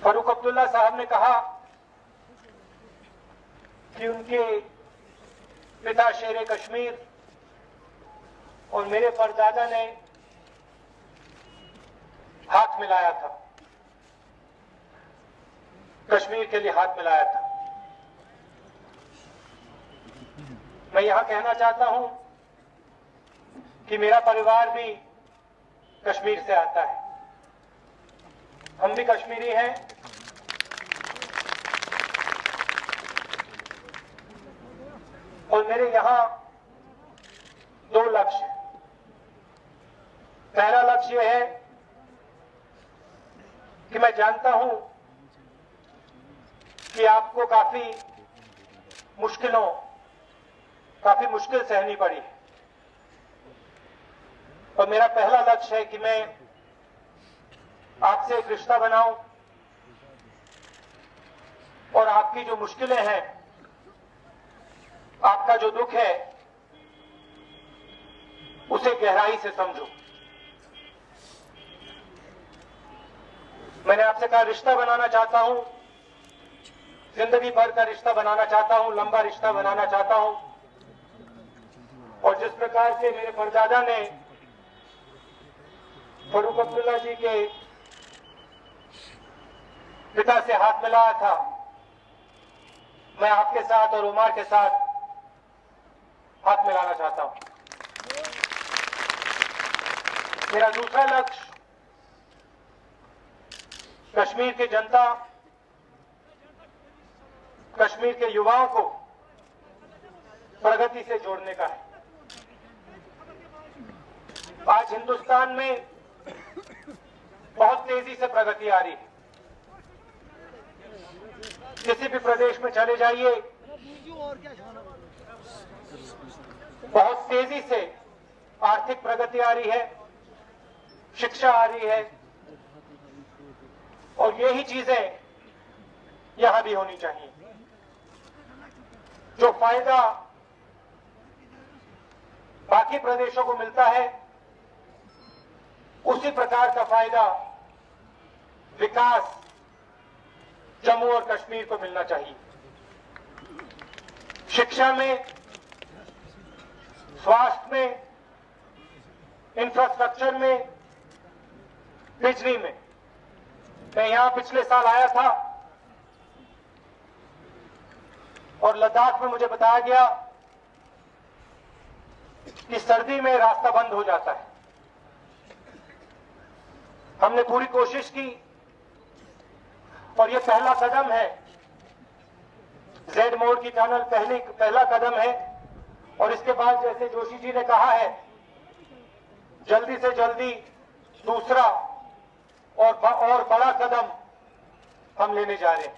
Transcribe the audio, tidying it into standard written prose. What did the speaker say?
फारूक अब्दुल्ला साहब ने कहा कि उनके पिता शेर कश्मीर और मेरे परदादा ने हाथ मिलाया था, कश्मीर के लिए हाथ मिलाया था। मैं यहां कहना चाहता हूं कि मेरा परिवार भी कश्मीर से आता है, हम भी कश्मीरी हैं। और मेरे यहां दो लक्ष्य हैं। पहला लक्ष्य यह है कि मैं जानता हूं कि आपको काफी मुश्किल सहनी पड़ी है, और मेरा पहला लक्ष्य है कि मैं आपसे एक रिश्ता बनाऊं और आपकी जो मुश्किलें हैं, आपका जो दुख है, उसे गहराई से समझूं। मैंने आपसे कहा रिश्ता बनाना चाहता हूं, जिंदगी भर का रिश्ता बनाना चाहता हूं, लंबा रिश्ता बनाना चाहता हूं। और जिस प्रकार से मेरे परदादा ने फारूक अब्दुल्ला जी के पिता से हाथ मिलाया था, मैं आपके साथ और उमर के साथ हाथ मिलाना चाहता हूं। मेरा दूसरा लक्ष्य कश्मीर की जनता, कश्मीर के युवाओं को प्रगति से जोड़ने का है। आज हिंदुस्तान में बहुत तेजी से प्रगति आ रही है। किसी भी प्रदेश में चले जाइए, बहुत तेजी से आर्थिक प्रगति आ रही है, शिक्षा आ रही है, और यही चीजें यहां भी होनी चाहिए। जो फायदा बाकी प्रदेशों को मिलता है, उसी प्रकार का फायदा विकास जम्मू और कश्मीर को मिलना चाहिए। शिक्षा में, स्वास्थ्य में, इंफ्रास्ट्रक्चर में, बिजली में। मैं यहां पिछले साल आया था और लद्दाख में मुझे बताया गया कि सर्दी में रास्ता बंद हो जाता है। हमने पूरी कोशिश की और ये पहला कदम है, जेड मोड़ की टनल पहला कदम है। और इसके बाद जैसे जोशी जी ने कहा है, जल्दी से जल्दी दूसरा और बड़ा कदम हम लेने जा रहे हैं।